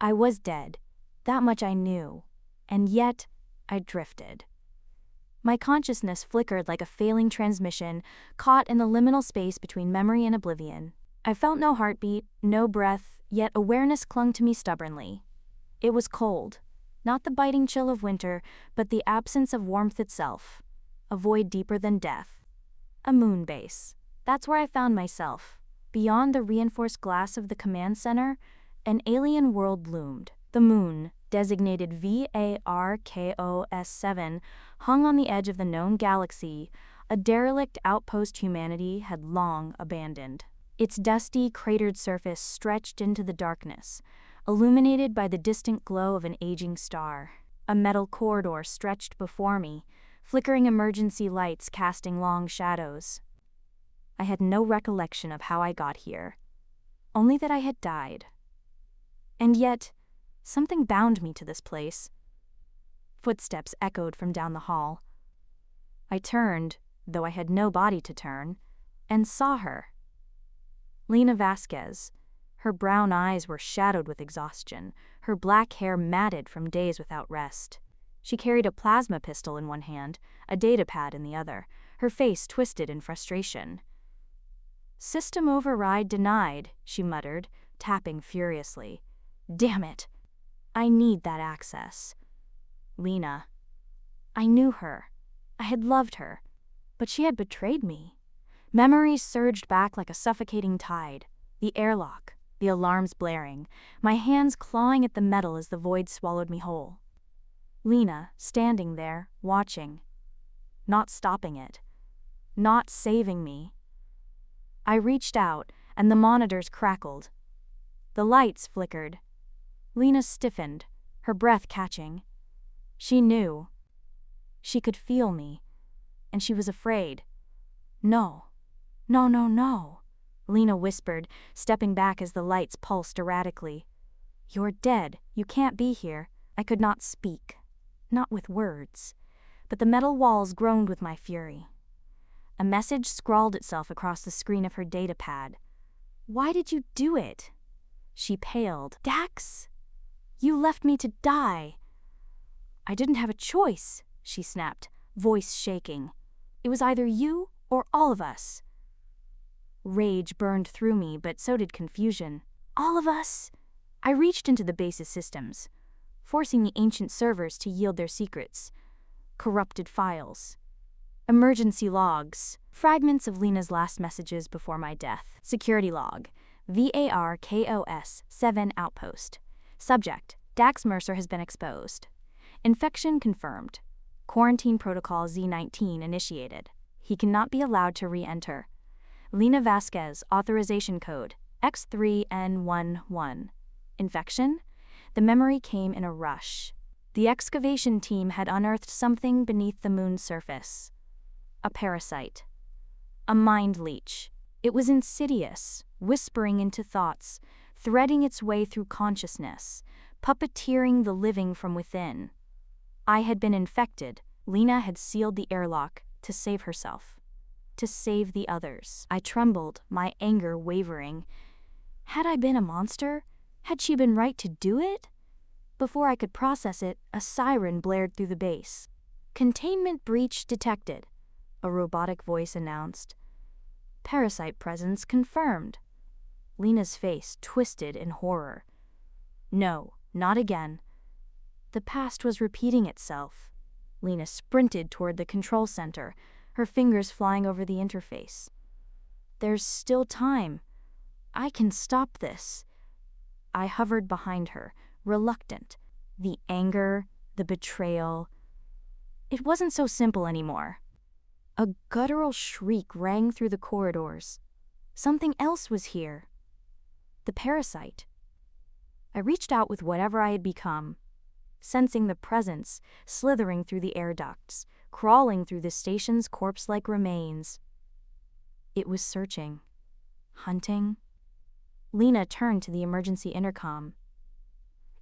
I was dead. That much I knew. And yet, I drifted. My consciousness flickered like a failing transmission, caught in the liminal space between memory and oblivion. I felt no heartbeat, no breath, yet awareness clung to me stubbornly. It was cold. Not the biting chill of winter, but the absence of warmth itself. A void deeper than death. A moon base. That's where I found myself. Beyond the reinforced glass of the command center, an alien world loomed. The moon, designated VARKOS-7, hung on the edge of the known galaxy, a derelict outpost humanity had long abandoned. Its dusty, cratered surface stretched into the darkness, illuminated by the distant glow of an aging star. A metal corridor stretched before me, flickering emergency lights casting long shadows. I had no recollection of how I got here, only that I had died. And yet, something bound me to this place. Footsteps echoed from down the hall. I turned, though I had no body to turn, and saw her. Lena Vasquez. Her brown eyes were shadowed with exhaustion, her black hair matted from days without rest. She carried a plasma pistol in one hand, a datapad in the other, her face twisted in frustration. "System override denied," she muttered, tapping furiously. "Damn it! I need that access." Lena. I knew her. I had loved her. But she had betrayed me. Memories surged back like a suffocating tide. The airlock, the alarms blaring, my hands clawing at the metal as the void swallowed me whole. Lena, standing there, watching. Not stopping it. Not saving me. I reached out, and the monitors crackled. The lights flickered. Lena stiffened, her breath catching. She knew. She could feel me, and she was afraid. "No. No, no, no," Lena whispered, stepping back as the lights pulsed erratically. "You're dead. You can't be here." I could not speak. Not with words. But the metal walls groaned with my fury. A message scrawled itself across the screen of her datapad. "Why did you do it?" She paled. "Dax, you left me to die." "I didn't have a choice," she snapped, voice shaking. "It was either you or all of us." Rage burned through me, but so did confusion. All of us? I reached into the base's systems, forcing the ancient servers to yield their secrets. Corrupted files. Emergency logs. Fragments of Lena's last messages before my death. Security log. VARKOS-7 outpost. Subject: Dax Mercer has been exposed. Infection confirmed. Quarantine protocol Z19 initiated. He cannot be allowed to re-enter. Lena Vasquez, authorization code X3N11. Infection? The memory came in a rush. The excavation team had unearthed something beneath the moon's surface. A parasite. A mind leech. It was insidious, whispering into thoughts, threading its way through consciousness, puppeteering the living from within. I had been infected. Lena had sealed the airlock to save herself. To save the others. I trembled, my anger wavering. Had I been a monster? Had she been right to do it? Before I could process it, a siren blared through the base. "Containment breach detected," a robotic voice announced. "Parasite presence confirmed." Lena's face twisted in horror. No, not again. The past was repeating itself. Lena sprinted toward the control center, her fingers flying over the interface. "There's still time. I can stop this." I hovered behind her, reluctant. The anger, the betrayal. It wasn't so simple anymore. A guttural shriek rang through the corridors. Something else was here. The parasite. I reached out with whatever I had become, sensing the presence slithering through the air ducts, crawling through the station's corpse-like remains. It was searching. Hunting. Lena turned to the emergency intercom.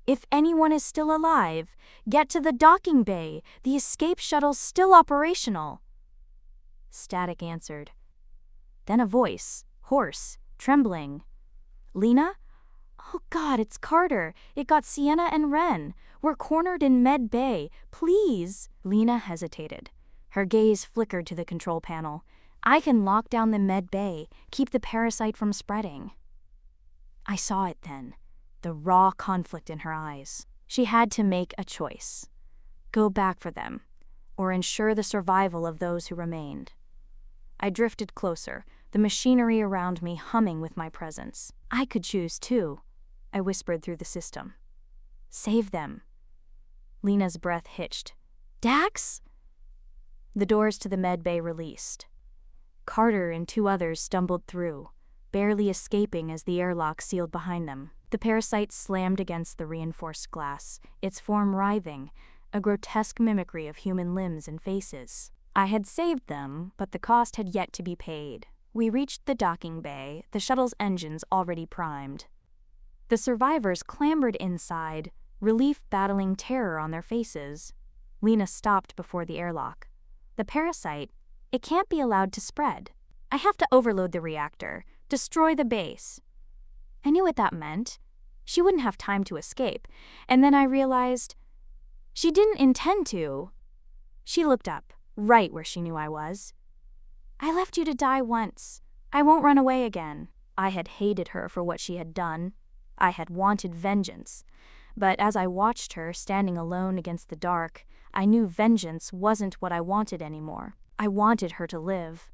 "If anyone is still alive, get to the docking bay. The escape shuttle's still operational." Static answered. Then a voice, hoarse, trembling. "Lena, Oh God, it's Carter. It got Sienna and Ren. We're cornered in Med Bay. Please. Lena hesitated. Her gaze flickered to the control panel. I can lock down the Med Bay, keep the parasite from spreading. I saw it then, the raw conflict in her eyes. She had to make a choice. Go back for them, or ensure the survival of those who remained. I drifted closer, the machinery around me humming with my presence. I could choose too, I whispered through the system. Save them. Lena's breath hitched. Dax? The doors to the med bay released. Carter and 2 others stumbled through, barely escaping as the airlock sealed behind them. The parasite slammed against the reinforced glass, its form writhing, a grotesque mimicry of human limbs and faces. I had saved them, but the cost had yet to be paid. We reached the docking bay, the shuttle's engines already primed. The survivors clambered inside, relief battling terror on their faces. Lena stopped before the airlock. The parasite, it can't be allowed to spread. I have to overload the reactor, destroy the base. I knew what that meant. She wouldn't have time to escape, and then I realized she didn't intend to. She looked up, right where she knew I was. I left you to die once. I won't run away again. I had hated her for what she had done. I had wanted vengeance. But as I watched her standing alone against the dark, I knew vengeance wasn't what I wanted anymore. I wanted her to live.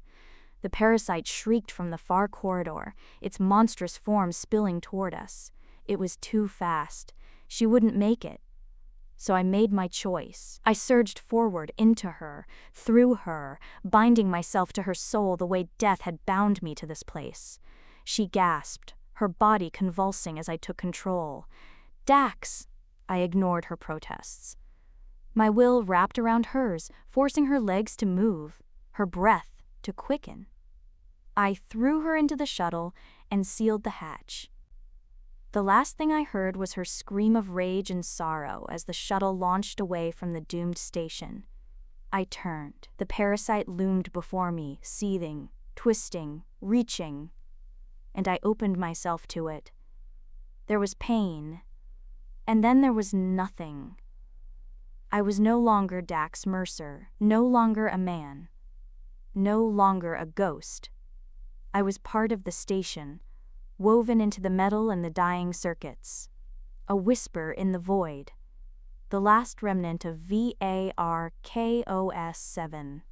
The parasite shrieked from the far corridor, its monstrous form spilling toward us. It was too fast. She wouldn't make it. So I made my choice. I surged forward into her, through her, binding myself to her soul the way death had bound me to this place. She gasped, her body convulsing as I took control. Dax! I ignored her protests. My will wrapped around hers, forcing her legs to move, her breath to quicken. I threw her into the shuttle and sealed the hatch. The last thing I heard was her scream of rage and sorrow as the shuttle launched away from the doomed station. I turned. The parasite loomed before me, seething, twisting, reaching, and I opened myself to it. There was pain, and then there was nothing. I was no longer Dax Mercer, no longer a man, no longer a ghost. I was part of the station, woven into the metal and the dying circuits. A whisper in the void. The last remnant of VARKOS 7.